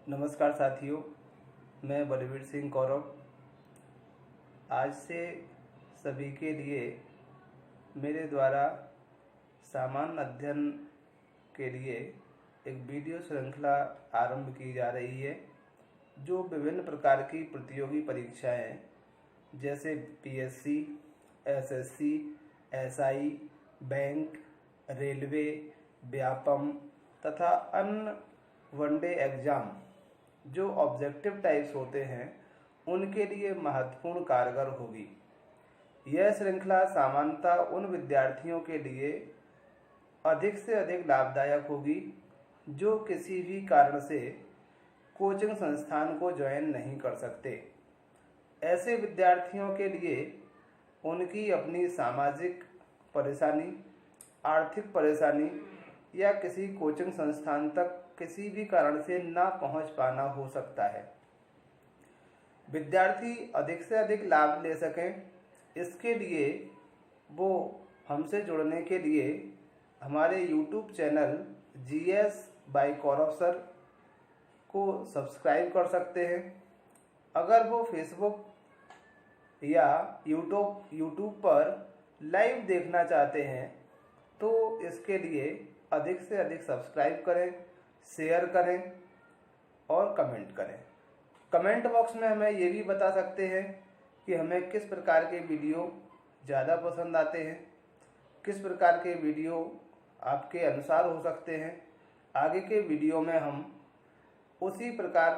नमस्कार साथियों, मैं बलवीर सिंह कौरव आज से सभी के लिए मेरे द्वारा सामान्य अध्ययन के लिए एक वीडियो श्रृंखला आरंभ की जा रही है, जो विभिन्न प्रकार की प्रतियोगी परीक्षाएं जैसे PSC, SSC, SI, bank, railway, Vyapam तथा अन्य वनडे एग्ज़ाम जो ऑब्जेक्टिव टाइप्स होते हैं उनके लिए महत्वपूर्ण कारगर होगी। यह श्रृंखला सामान्यतः उन विद्यार्थियों के लिए अधिक से अधिक लाभदायक होगी जो किसी भी कारण से कोचिंग संस्थान को ज्वाइन नहीं कर सकते। ऐसे विद्यार्थियों के लिए उनकी अपनी सामाजिक परेशानी, आर्थिक परेशानी या किसी कोचिंग संस्थान तक किसी भी कारण से ना पहुंच पाना हो सकता है। विद्यार्थी अधिक से अधिक लाभ ले सकें, इसके लिए वो हमसे जुड़ने के लिए हमारे YouTube channel GS by Kaurav sir को सब्सक्राइब कर सकते हैं। अगर वो फेसबुक या यूट्यूब पर लाइव देखना चाहते हैं तो इसके लिए अधिक से अधिक सब्सक्राइब करें, शेयर करें और कमेंट करें। कमेंट बॉक्स में हमें ये भी बता सकते हैं कि हमें किस प्रकार के वीडियो ज़्यादा पसंद आते हैं, किस प्रकार के वीडियो आपके अनुसार हो सकते हैं। आगे के वीडियो में हम उसी प्रकार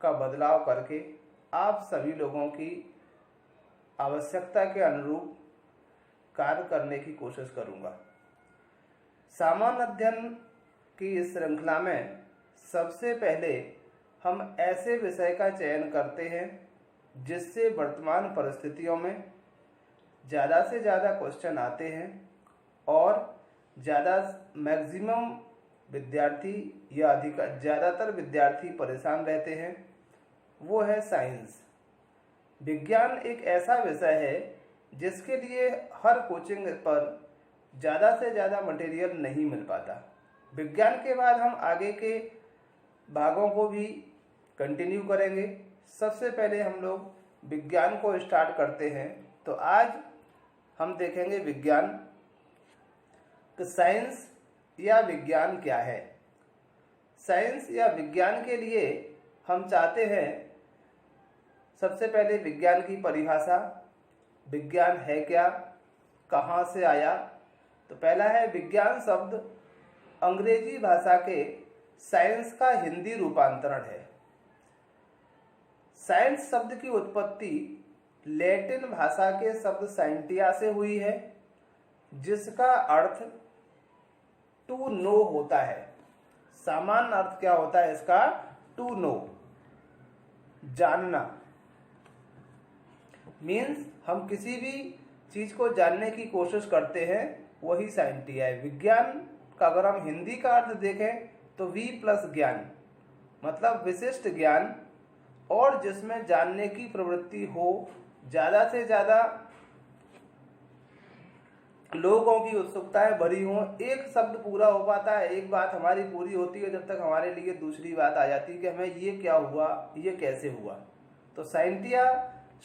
का बदलाव करके आप सभी लोगों की आवश्यकता के अनुरूप कार्य करने की कोशिश करूँगा। सामान्य अध्ययन की इस श्रृंखला में सबसे पहले हम ऐसे विषय का चयन करते हैं जिससे वर्तमान परिस्थितियों में ज़्यादा से ज़्यादा क्वेश्चन आते हैं और मैक्सिमम विद्यार्थी या ज़्यादातर विद्यार्थी परेशान रहते हैं। वो है साइंस। विज्ञान एक ऐसा विषय है जिसके लिए हर कोचिंग पर ज़्यादा से ज़्यादा मटेरियल नहीं मिल पाता। विज्ञान के बाद हम आगे के भागों को भी कंटिन्यू करेंगे। सबसे पहले हम लोग विज्ञान को स्टार्ट करते हैं। तो आज हम देखेंगे विज्ञान कि साइंस या विज्ञान क्या है। साइंस या विज्ञान के लिए हम चाहते हैं सबसे पहले विज्ञान की परिभाषा, विज्ञान है क्या, कहाँ से आया। तो पहला है विज्ञान शब्द अंग्रेजी भाषा के साइंस का हिंदी रूपांतरण है। साइंस शब्द की उत्पत्ति लैटिन भाषा के शब्द साइंटिया से हुई है, जिसका अर्थ टू नो होता है। सामान्य अर्थ क्या होता है इसका? टू नो, जानना। मीन्स हम किसी भी चीज को जानने की कोशिश करते हैं, वही साइंटिया है। विज्ञान का अगर हम हिंदी का अर्थ देखें तो वी प्लस ज्ञान, मतलब विशिष्ट ज्ञान और जिसमें जानने की प्रवृत्ति हो, ज़्यादा से ज़्यादा लोगों की उत्सुकताएं भरी हों। एक शब्द पूरा हो पाता है, एक बात हमारी पूरी होती है जब तक हमारे लिए दूसरी बात आ जाती है कि हमें ये क्या हुआ, ये कैसे हुआ। तो साइंटिया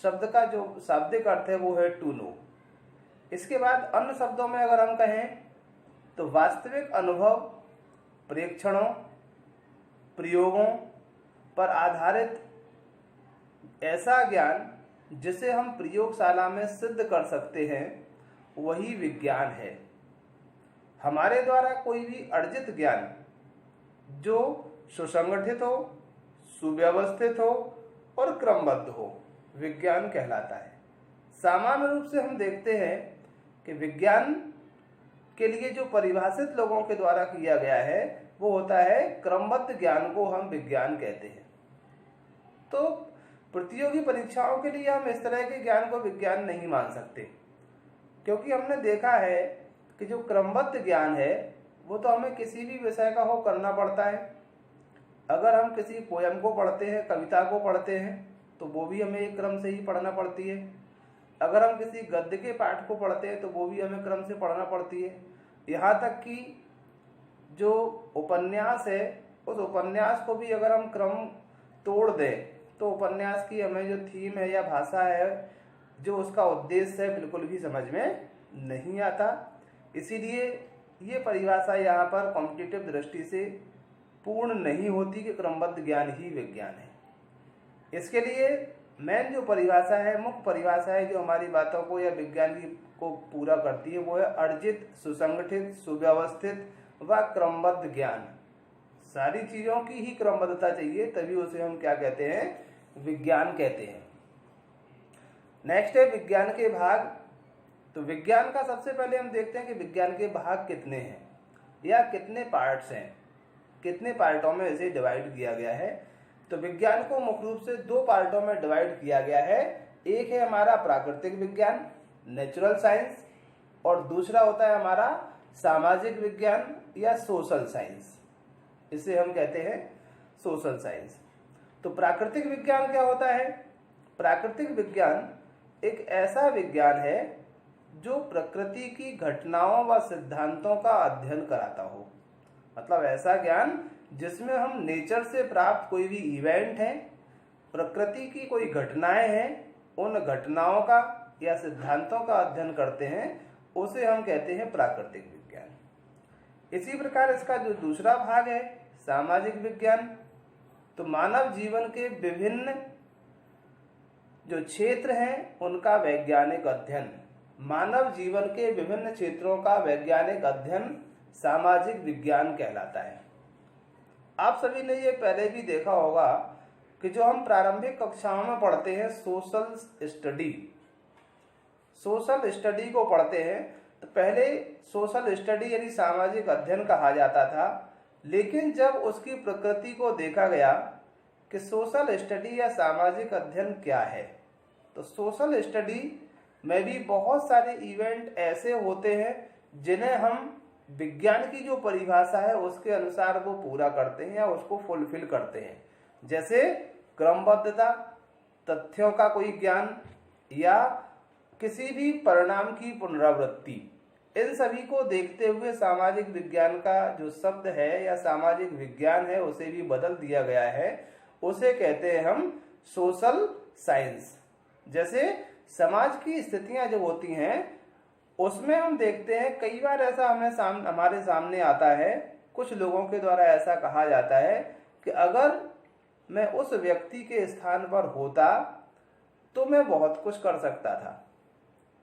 शब्द का जो शाब्दिक अर्थ है वो है टू नो। इसके बाद अन्य शब्दों में अगर हम कहें तो वास्तविक अनुभव, प्रेक्षणों, प्रयोगों पर आधारित ऐसा ज्ञान जिसे हम प्रयोगशाला में सिद्ध कर सकते हैं, वही विज्ञान है। हमारे द्वारा कोई भी अर्जित ज्ञान जो सुसंगठित हो, सुव्यवस्थित हो और क्रमबद्ध हो, विज्ञान कहलाता है। सामान्य रूप से हम देखते हैं कि विज्ञान के लिए जो परिभाषित लोगों के द्वारा किया गया है वो होता है क्रमबद्ध ज्ञान को हम विज्ञान कहते हैं। तो प्रतियोगी परीक्षाओं के लिए हम इस तरह के ज्ञान को विज्ञान नहीं मान सकते, क्योंकि हमने देखा है कि जो क्रमबद्ध ज्ञान है वो तो हमें किसी भी विषय का हो करना पड़ता है। अगर हम किसी पोयम को पढ़ते हैं, कविता को पढ़ते हैं, तो वो भी हमें एक क्रम से ही पढ़ना पड़ती है। अगर हम किसी गद्य के पाठ को पढ़ते हैं तो वो भी हमें क्रम से पढ़ना पड़ती है। यहाँ तक कि जो उपन्यास है उस उपन्यास को भी अगर हम क्रम तोड़ दें तो उपन्यास की हमें जो थीम है या भाषा है, जो उसका उद्देश्य है, बिल्कुल भी समझ में नहीं आता। इसीलिए ये परिभाषा यहाँ पर कॉम्पिटिटिव दृष्टि से पूर्ण नहीं होती कि क्रमबद्ध ज्ञान ही विज्ञान है। इसके लिए मेन जो परिभाषा है, मुख्य परिभाषा है जो हमारी बातों को या विज्ञान को पूरा करती है, वो है अर्जित, सुसंगठित, सुव्यवस्थित व क्रमबद्ध ज्ञान। सारी चीजों की ही क्रमबद्धता चाहिए, तभी उसे हम क्या कहते हैं, विज्ञान कहते हैं। नेक्स्ट है विज्ञान के भाग। तो विज्ञान का सबसे पहले हम देखते हैं कि विज्ञान के भाग कितने हैं या कितने पार्ट्स हैं, कितने पार्टों में इसे डिवाइड किया गया है। तो विज्ञान को मुख्य रूप से दो पार्टों में डिवाइड किया गया है। एक है हमारा प्राकृतिक विज्ञान, नेचुरल साइंस, और दूसरा होता है हमारा सामाजिक विज्ञान या सोशल साइंस। इसे हम कहते हैं सोशल साइंस। तो प्राकृतिक विज्ञान क्या होता है? प्राकृतिक विज्ञान एक ऐसा विज्ञान है जो प्रकृति की घटनाओं व सिद्धांतों का अध्ययन कराता हो। मतलब ऐसा ज्ञान जिसमें हम नेचर से प्राप्त कोई भी इवेंट है, प्रकृति की कोई घटनाएं हैं, उन घटनाओं का या सिद्धांतों का अध्ययन करते हैं, उसे हम कहते हैं प्राकृतिक विज्ञान। इसी प्रकार इसका जो दूसरा भाग है सामाजिक विज्ञान, तो मानव जीवन के विभिन्न जो क्षेत्र हैं उनका वैज्ञानिक अध्ययन, मानव जीवन के विभिन्न क्षेत्रों का वैज्ञानिक अध्ययन सामाजिक विज्ञान कहलाता है। आप सभी ने ये पहले भी देखा होगा कि जो हम प्रारंभिक कक्षाओं में पढ़ते हैं सोशल स्टडी को पढ़ते हैं, तो पहले सोशल स्टडी यानी सामाजिक अध्ययन कहा जाता था। लेकिन जब उसकी प्रकृति को देखा गया कि सोशल स्टडी या सामाजिक अध्ययन क्या है, तो सोशल स्टडी में भी बहुत सारे इवेंट ऐसे होते हैं जिन्हें हम विज्ञान की जो परिभाषा है उसके अनुसार वो पूरा करते हैं या उसको फुलफिल करते हैं। जैसे क्रमबद्धता, तथ्यों का कोई ज्ञान या किसी भी परिणाम की पुनरावृत्ति, इन सभी को देखते हुए सामाजिक विज्ञान का जो शब्द है या सामाजिक विज्ञान है उसे भी बदल दिया गया है। उसे कहते हैं हम सोशल साइंस। जैसे समाज की स्थितियां जब होती हैं उसमें हम देखते हैं कई बार ऐसा हमारे सामने आता है, कुछ लोगों के द्वारा ऐसा कहा जाता है कि अगर मैं उस व्यक्ति के स्थान पर होता तो मैं बहुत कुछ कर सकता था,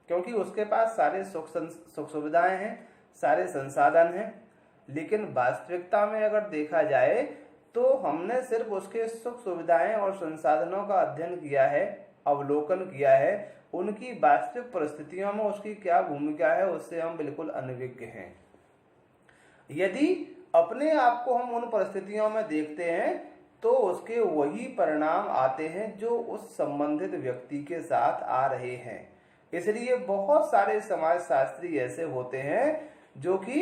क्योंकि उसके पास सारे सुख सुविधाएं हैं, सारे संसाधन हैं। लेकिन वास्तविकता में अगर देखा जाए तो हमने सिर्फ उसके सुख सुविधाएं और संसाधनों का अध्ययन किया है, अवलोकन किया है। उनकी वास्तविक परिस्थितियों में उसकी क्या भूमिका है उससे हम बिल्कुल अनभिज्ञ हैं। यदि अपने आप को हम उन परिस्थितियों में देखते हैं तो उसके वही परिणाम आते हैं जो उस संबंधित व्यक्ति के साथ आ रहे हैं। इसलिए बहुत सारे समाजशास्त्री ऐसे होते हैं जो कि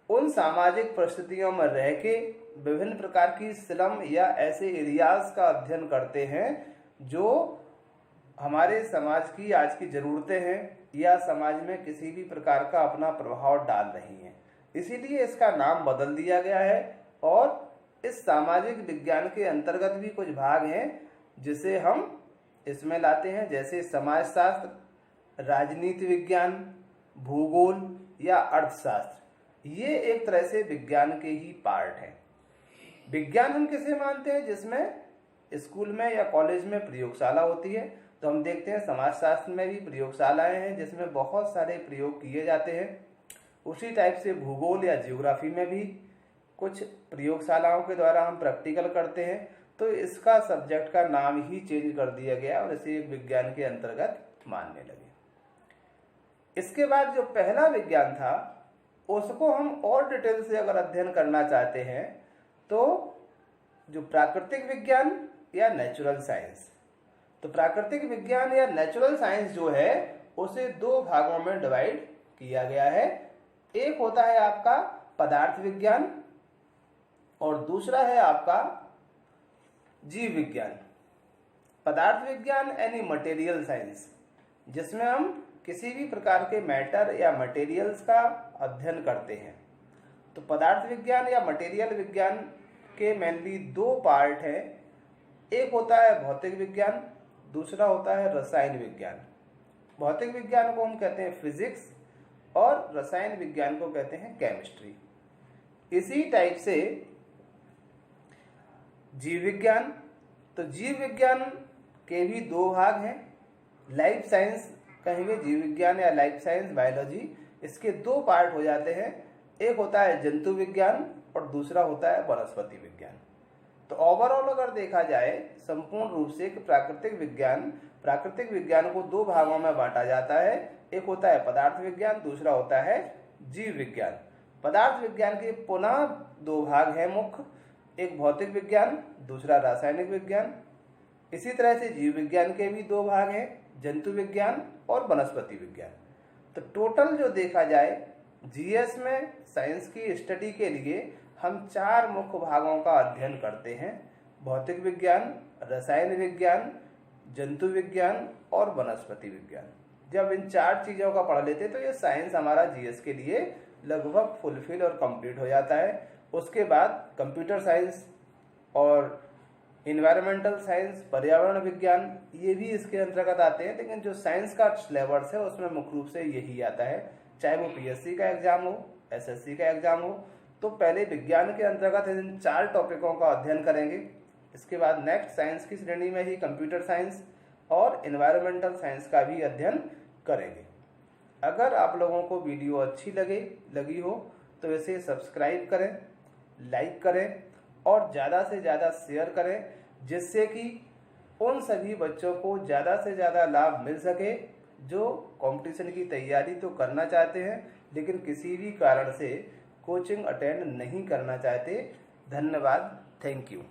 उन सामाजिक परिस्थितियों में रह के विभिन्न प्रकार की स्लम या ऐसे एरियाज का अध्ययन करते हैं जो हमारे समाज की आज की जरूरतें हैं या समाज में किसी भी प्रकार का अपना प्रभाव डाल रही हैं। इसीलिए इसका नाम बदल दिया गया है। और इस सामाजिक विज्ञान के अंतर्गत भी कुछ भाग हैं जिसे हम इसमें लाते हैं, जैसे समाजशास्त्र, राजनीति विज्ञान, भूगोल या अर्थशास्त्र। ये एक तरह से विज्ञान के ही पार्ट हैं। विज्ञान हम किसे मानते हैं? जिसमें स्कूल में या कॉलेज में प्रयोगशाला होती है, तो हम देखते हैं समाजशास्त्र में भी प्रयोगशालाएं हैं जिसमें बहुत सारे प्रयोग किए जाते हैं। उसी टाइप से भूगोल या ज्योग्राफी में भी कुछ प्रयोगशालाओं के द्वारा हम प्रैक्टिकल करते हैं। तो इसका सब्जेक्ट का नाम ही चेंज कर दिया गया और इसे एक विज्ञान के अंतर्गत मानने लगे। इसके बाद जो पहला विज्ञान था उसको हम और डिटेल से अगर अध्ययन करना चाहते हैं तो जो प्राकृतिक विज्ञान या नेचुरल साइंस, तो प्राकृतिक विज्ञान या नेचुरल साइंस जो है उसे दो भागों में डिवाइड किया गया है। एक होता है आपका पदार्थ विज्ञान और दूसरा है आपका जीव विज्ञान। पदार्थ विज्ञान यानी मटेरियल साइंस, जिसमें हम किसी भी प्रकार के मैटर या मटेरियल्स का अध्ययन करते हैं। तो पदार्थ विज्ञान या मटेरियल विज्ञान के मेनली दो पार्ट हैं। एक होता है भौतिक विज्ञान, दूसरा होता है रसायन विज्ञान। भौतिक विज्ञान को हम कहते हैं फिजिक्स और रसायन विज्ञान को कहते हैं केमिस्ट्री। इसी टाइप से जीव विज्ञान, तो जीव विज्ञान के भी दो भाग हैं। लाइफ साइंस कहेंगे जीव विज्ञान या लाइफ साइंस बायोलॉजी, इसके दो पार्ट हो जाते हैं। एक होता है जंतु विज्ञान और दूसरा होता है वनस्पति विज्ञान। तो ओवरऑल अगर देखा जाए संपूर्ण रूप से प्राकृतिक विज्ञान को दो भागों में बांटा जाता है। एक होता है पदार्थ विज्ञान, दूसरा होता है जीव विज्ञान। पदार्थ विज्ञान के पुनः दो भाग हैं मुख्य, एक भौतिक विज्ञान, दूसरा रासायनिक विज्ञान। इसी तरह से जीव विज्ञान के भी दो भाग हैं, जंतु विज्ञान और वनस्पति विज्ञान। तो टोटल जो देखा जाए जीएस में साइंस की स्टडी के लिए हम चार मुख्य भागों का अध्ययन करते हैं, भौतिक विज्ञान, रसायन विज्ञान, जंतु विज्ञान और वनस्पति विज्ञान। जब इन चार चीज़ों का पढ़ लेते तो ये साइंस हमारा जीएस के लिए लगभग फुलफिल और कंप्लीट हो जाता है। उसके बाद कंप्यूटर साइंस और इन्वायरमेंटल साइंस, पर्यावरण विज्ञान, ये भी इसके अंतर्गत आते हैं। लेकिन जो साइंस का सिलेबस है उसमें मुख्य रूप से यही आता है, चाहे वो पीएससी का एग्जाम हो, एसएससी का एग्जाम हो। तो पहले विज्ञान के अंतर्गत इन चार टॉपिकों का अध्ययन करेंगे। इसके बाद नेक्स्ट साइंस की श्रेणी में ही कंप्यूटर साइंस और इन्वायरमेंटल साइंस का भी अध्ययन करेंगे। अगर आप लोगों को वीडियो अच्छी लगी हो तो इसे सब्सक्राइब करें, लाइक करें और ज़्यादा से ज़्यादा शेयर करें, जिससे कि उन सभी बच्चों को ज़्यादा से ज़्यादा लाभ मिल सके जो कंपटीशन की तैयारी तो करना चाहते हैं लेकिन किसी भी कारण से कोचिंग अटेंड नहीं करना चाहते। धन्यवाद, थैंक यू।